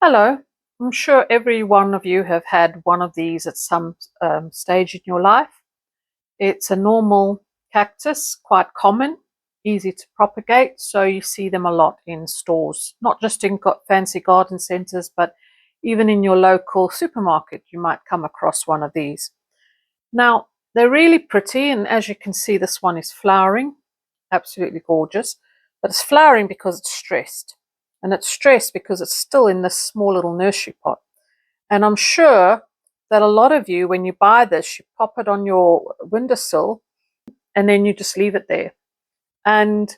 Hello, I'm sure every one of you have had one of these at some stage in your life. It's a normal cactus, quite common, easy to propagate, so you see them a lot in stores, not just in fancy garden centers, but even in your local supermarket, you might come across one of these. Now, they're really pretty, and as you can see, this one is flowering, absolutely gorgeous, but it's flowering because it's stressed. And it's stressed because it's still in this small little nursery pot. And I'm sure that a lot of you, when you buy this, you pop it on your windowsill and then you just leave it there. And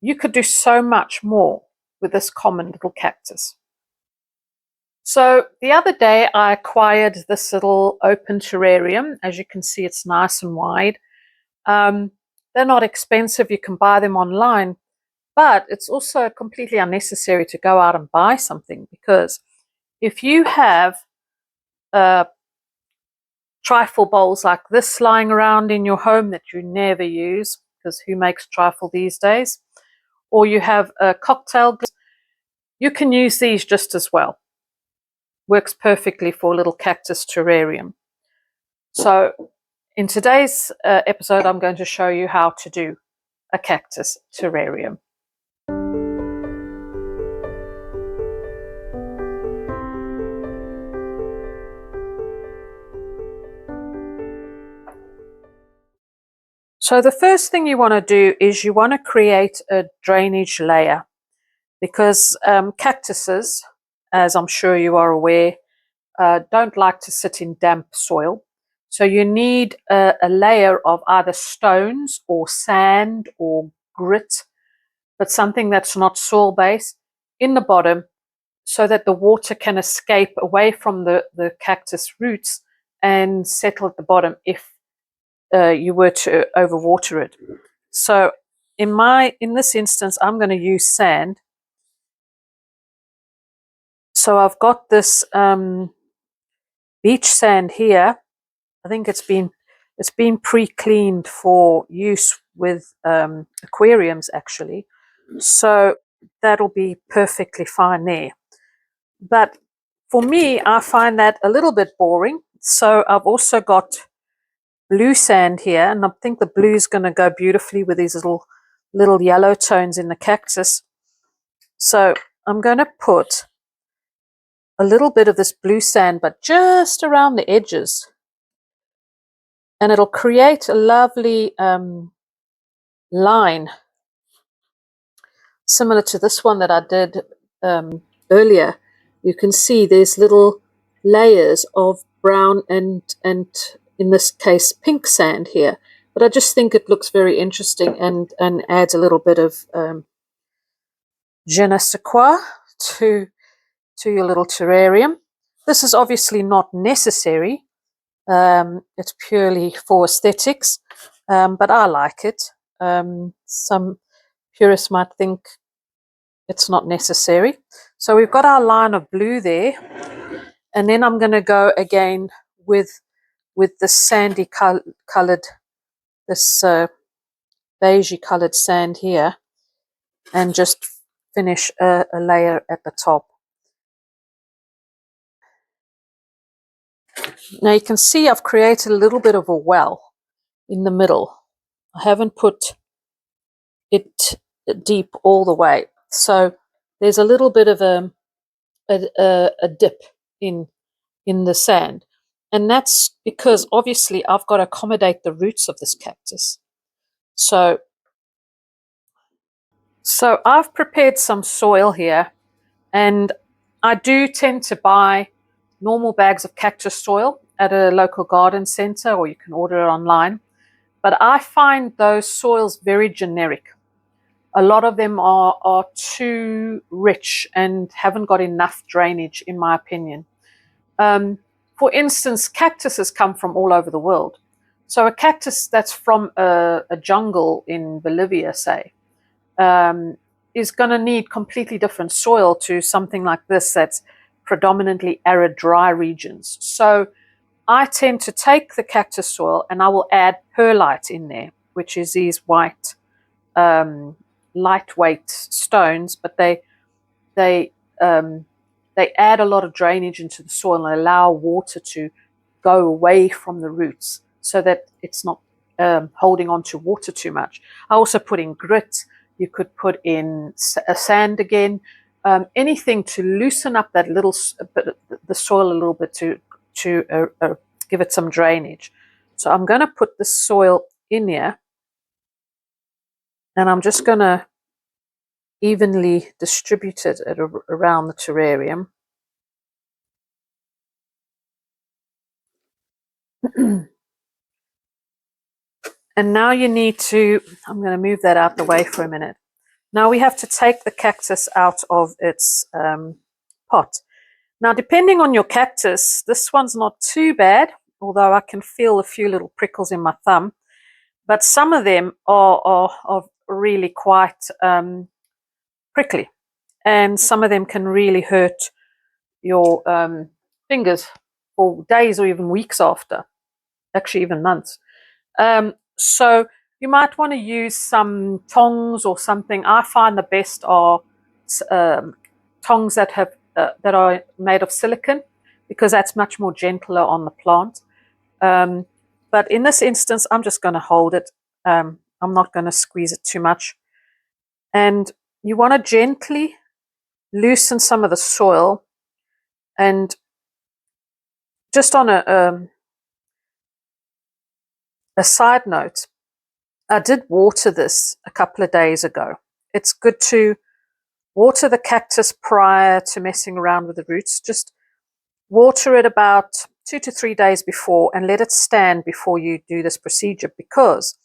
you could do so much more with this common little cactus. So the other day I acquired this little open terrarium. As you can see, it's nice and wide. They're not expensive. You can buy them online. But it's also completely unnecessary to go out and buy something, because if you have trifle bowls like this lying around in your home that you never use, because who makes trifle these days, or you have a cocktail glass, you can use these just as well. Works perfectly for a little cactus terrarium. So in today's episode, I'm going to show you how to do a cactus terrarium. So the first thing you want to do is you want to create a drainage layer, because cactuses, as I'm sure you are aware, don't like to sit in damp soil. So you need a layer of either stones or sand or grit, but something that's not soil-based, in the bottom, so that the water can escape away from the cactus roots and settle at the bottom if you were to overwater it. So in this instance, I'm going to use sand. So I've got this beach sand here. I think it's been pre-cleaned for use with aquariums, actually. So that'll be perfectly fine there. But for me, I find that a little bit boring. So I've also got blue sand here, and I think the blue is going to go beautifully with these little yellow tones in the cactus. So I'm going to put a little bit of this blue sand, but just around the edges, and it'll create a lovely line similar to this one that I did earlier. You can see there's little layers of brown and in this case pink sand here, but I just think it looks very interesting and adds a little bit of je ne sais quoi to your little terrarium. This is obviously not necessary. It's purely for aesthetics, but I like it. Some purists might think it's not necessary. So we've got our line of blue there, and then I'm going to go again with the sandy colored, this beigey colored sand here, and just finish a layer at the top. Now you can see I've created a little bit of a well in the middle. I haven't put it deep all the way, so there's a little bit of a dip in the sand, and that's because obviously I've got to accommodate the roots of this cactus. So I've prepared some soil here, and I do tend to buy normal bags of cactus soil at a local garden center, or you can order it online. But I find those soils very generic. A lot of them are too rich and haven't got enough drainage, in my opinion. For instance, cactuses come from all over the world. So a cactus that's from a jungle in Bolivia, say, is going to need completely different soil to something like this that's predominantly arid, dry regions. So I tend to take the cactus soil and I will add perlite in there, which is these white, lightweight stones, but they they add a lot of drainage into the soil and allow water to go away from the roots so that it's not holding on to water too much. I also put in grit. You could put in sand again, anything to loosen up that little the soil a little bit to give it some drainage. So I'm going to put the soil in here, and I'm just going to evenly distribute it around the terrarium. And now you need to, I'm going to move that out the way for a minute. Now we have to take the cactus out of its pot. Now, depending on your cactus, this one's not too bad, although I can feel a few little prickles in my thumb. But some of them are really quite prickly, and some of them can really hurt your fingers for days or even weeks after, actually even months. So you might want to use some tongs or something. I find the best are tongs that have that are made of silicone, because that's much more gentler on the plant. But in this instance, I'm just going to hold it. I'm not going to squeeze it too much. And you want to gently loosen some of the soil. And just on a side note, I did water this a couple of days ago. It's good to water the cactus prior to messing around with the roots. Just water it about 2 to 3 days before and let it stand before you do this procedure, because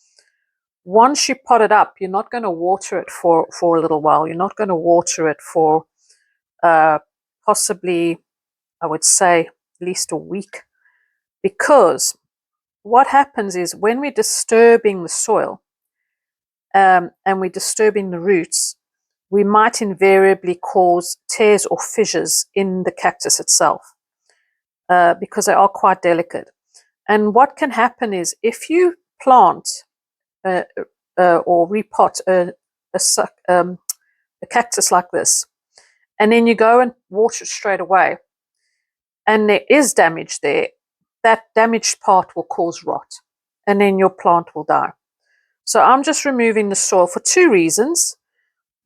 once you pot it up, you're not going to water it for a little while. You're not going to water it for possibly, I would say, at least a week, because what happens is when we're disturbing the soil and we're disturbing the roots, we might invariably cause tears or fissures in the cactus itself, because they are quite delicate. And what can happen is if you plant or repot a cactus like this, and then you go and water it straight away, and there is damage there, that damaged part will cause rot, and then your plant will die. So I'm just removing the soil for two reasons.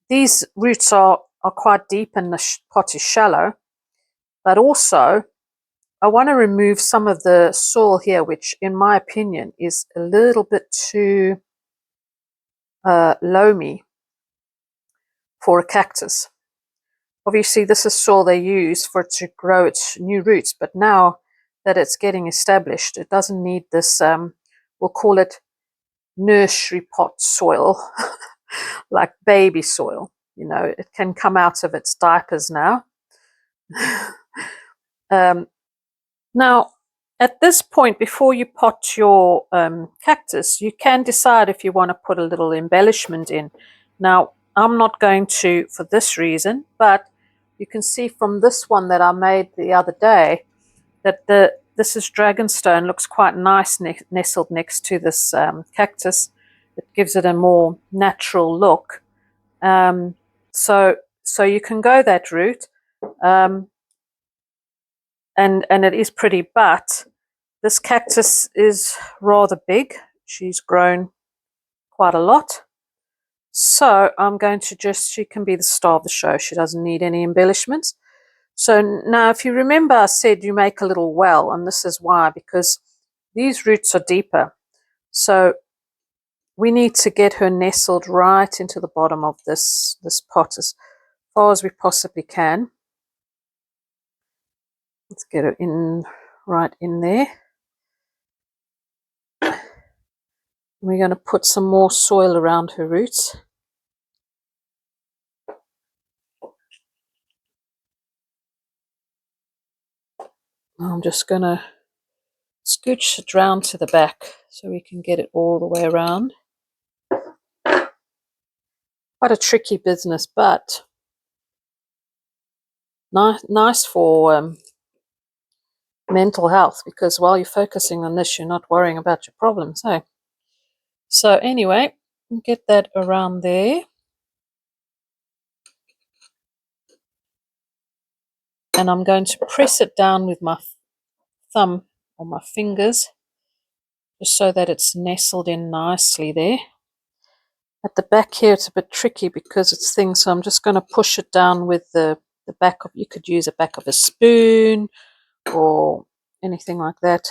These roots are quite deep and the pot is shallow, but also I want to remove some of the soil here, which in my opinion is a little bit too loamy for a cactus. Obviously, this is soil they use for it to grow its new roots, but now that it's getting established, it doesn't need this, we'll call it nursery pot soil, like baby soil. You know, it can come out of its diapers now. Now, at this point, before you pot your cactus, you can decide if you want to put a little embellishment in. Now, I'm not going to for this reason, but you can see from this one that I made the other day that this is dragonstone, looks quite nice nestled next to this cactus. It gives it a more natural look. So you can go that route. And it is pretty, but this cactus is rather big. She's grown quite a lot. So I'm going to she can be the star of the show. She doesn't need any embellishments. So now, if you remember, I said you make a little well, and this is why, because these roots are deeper. So we need to get her nestled right into the bottom of this pot as far as we possibly can. Let's get her in right in there. We're going to put some more soil around her roots. I'm just going to scooch it round to the back so we can get it all the way around. Quite a tricky business, but nice for mental health, because while you're focusing on this, you're not worrying about your problems. So anyway, get that around there. and I'm going to press it down with my thumb or my fingers just so that it's nestled in nicely there. At the back here it's a bit tricky because it's thin, so I'm just going to push it down with the back of, you could use the back of a spoon or anything like that,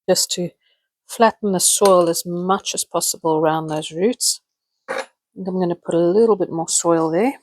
just to flatten the soil as much as possible around those roots. And I'm going to put a little bit more soil there.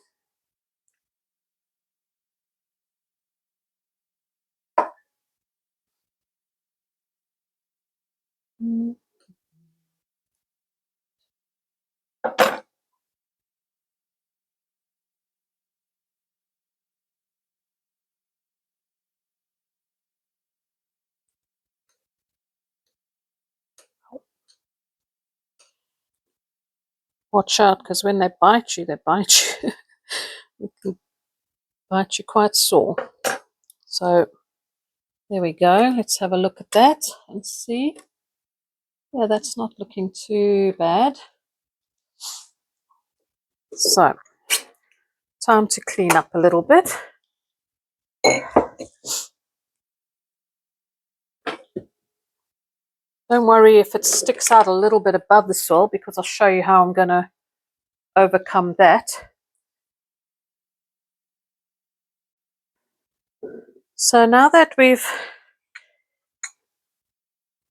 Watch out, because when they bite you, It can bite you quite sore. So there we go. Let's have a look at that and see. Yeah, that's not looking too bad. So, time to clean up a little bit. Don't worry if it sticks out a little bit above the soil, because I'll show you how I'm going to overcome that. So now that we've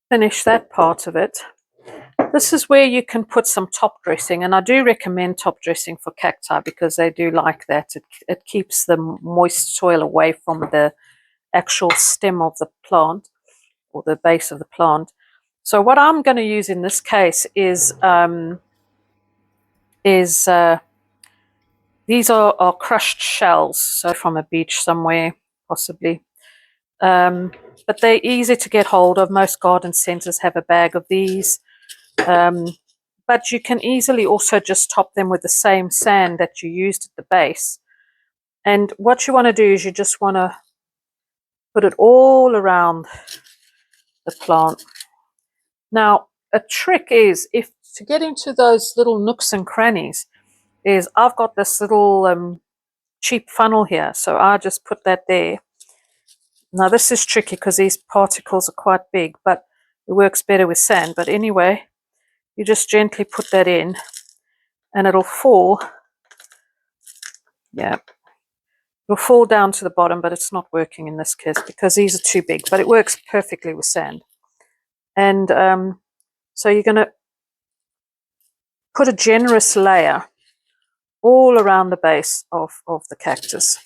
finished that part of it, this is where you can put some top dressing, and I do recommend top dressing for cacti because they do like that. It keeps the moist soil away from the actual stem of the plant or the base of the plant. So what I'm going to use in this case is these are crushed shells, so from a beach somewhere possibly. But they're easy to get hold of. Most garden centres have a bag of these. But you can easily also just top them with the same sand that you used at the base. And what you want to do is you just want to put it all around the plant. Now, a trick is, if to get into those little nooks and crannies, is I've got this little cheap funnel here, so I just put that there. Now this is tricky because these particles are quite big, but it works better with sand. But anyway, you just gently put that in and it'll fall. Yeah, it'll fall down to the bottom, but it's not working in this case because these are too big, but it works perfectly with sand. And so you're going to put a generous layer all around the base of the cactus.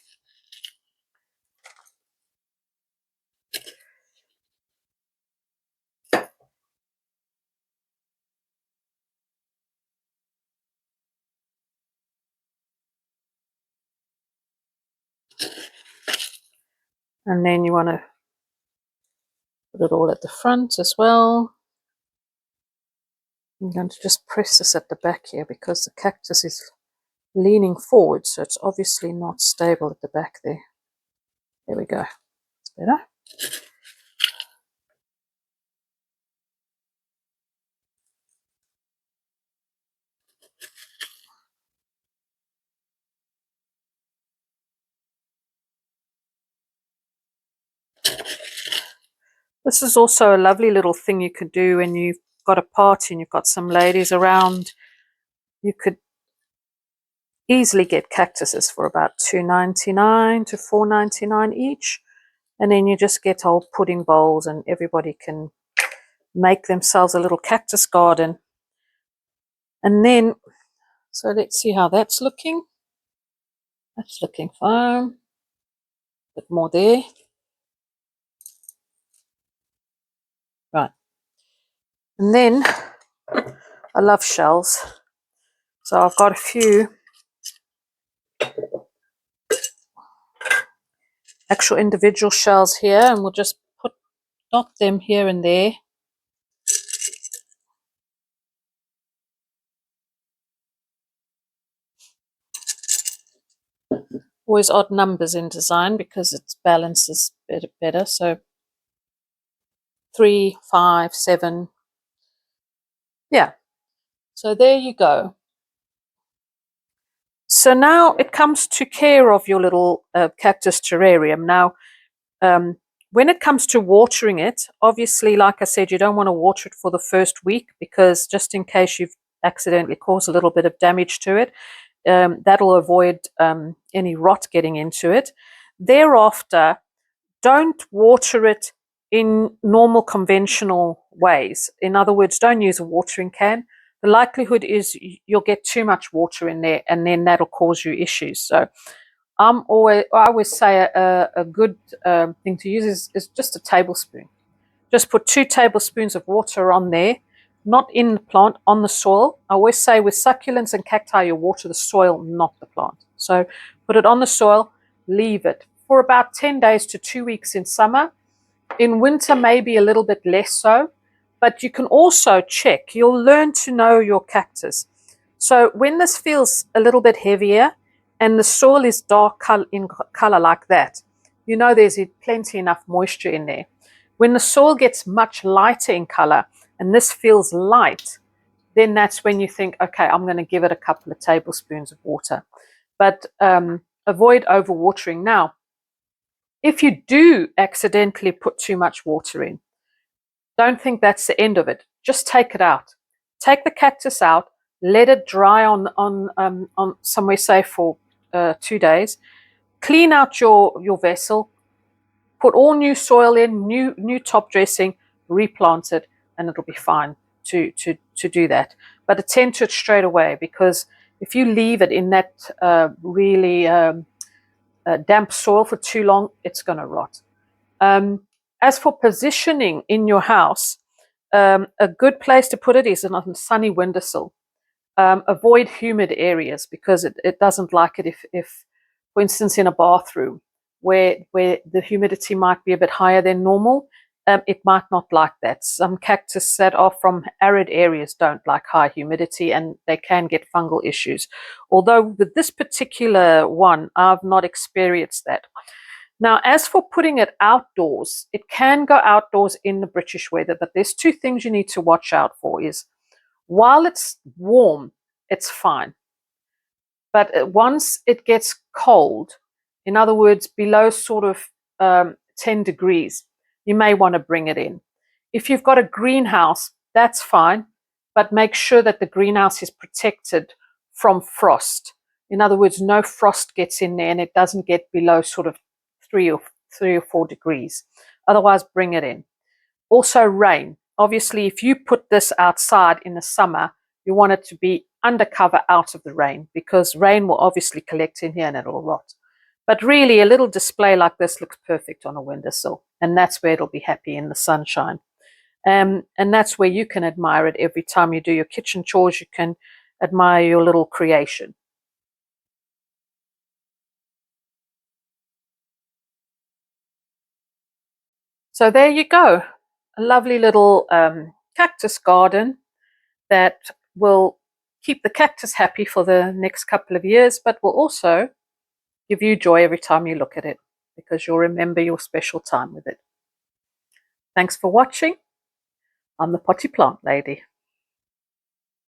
And then you want to put it all at the front as well. I'm going to just press this at the back here because the cactus is leaning forward, so it's obviously not stable at the back there. There we go. It's better. This is also a lovely little thing you could do when you've got a party and you've got some ladies around. You could easily get cactuses for about $2.99 to $4.99 each, and then you just get old pudding bowls and everybody can make themselves a little cactus garden. And then, so let's see how that's looking. That's looking fine. A bit more there. Right. And then I love shells. So I've got a few actual individual shells here, and we'll just dot them here and there. Always odd numbers in design because it balances better. So 3, 5, 7. Yeah. So there you go. So now it comes to care of your little cactus terrarium. Now, when it comes to watering it, obviously, like I said, you don't want to water it for the first week, because just in case you've accidentally caused a little bit of damage to it, that'll avoid any rot getting into it. Thereafter, don't water it in normal conventional ways. In other words, don't use a watering can. The likelihood is you'll get too much water in there, and then that'll cause you issues. So I always say a good thing to use is just a tablespoon. Just put 2 tablespoons of water on there, not in the plant, on the soil. I always say with succulents and cacti, you water the soil, not the plant. So put it on the soil, leave it for about 10 days to 2 weeks in summer. In winter, maybe a little bit less so, but you can also check. You'll learn to know your cactus. So when this feels a little bit heavier and the soil is dark in color like that, you know there's plenty enough moisture in there. When the soil gets much lighter in color and this feels light, then that's when you think, okay, I'm going to give it a couple of tablespoons of water. But avoid overwatering. Now, if you do accidentally put too much water in, don't think that's the end of it. Just take it out. Take the cactus out, let it dry on somewhere safe for 2 days. Clean out your vessel, put all new soil in, new top dressing, replant it, and it'll be fine to do that. But attend to it straight away, because if you leave it in that really damp soil for too long, it's going to rot. As for positioning in your house, a good place to put it is on a sunny windowsill. Avoid humid areas, because it doesn't like it if, for instance, in a bathroom where the humidity might be a bit higher than normal, it might not like that. Some cactus that are from arid areas don't like high humidity, and they can get fungal issues. Although with this particular one, I've not experienced that. Now, as for putting it outdoors, it can go outdoors in the British weather, but there's 2 things you need to watch out for. Is while it's warm, it's fine. But once it gets cold, in other words, below sort of 10 degrees, you may want to bring it in. If you've got a greenhouse, that's fine, but make sure that the greenhouse is protected from frost. In other words, no frost gets in there and it doesn't get below sort of 3 or 4 degrees. Otherwise, bring it in. Also, rain. Obviously, if you put this outside in the summer, you want it to be undercover out of the rain, because rain will obviously collect in here and it'll rot. But really, a little display like this looks perfect on a windowsill, and that's where it'll be happy in the sunshine. And that's where you can admire it every time you do your kitchen chores. You can admire your little creation. So there you go, a lovely little cactus garden that will keep the cactus happy for the next couple of years, but will also give you joy every time you look at it, because you'll remember your special time with it. Thanks for watching. I'm the Potty Plant Lady.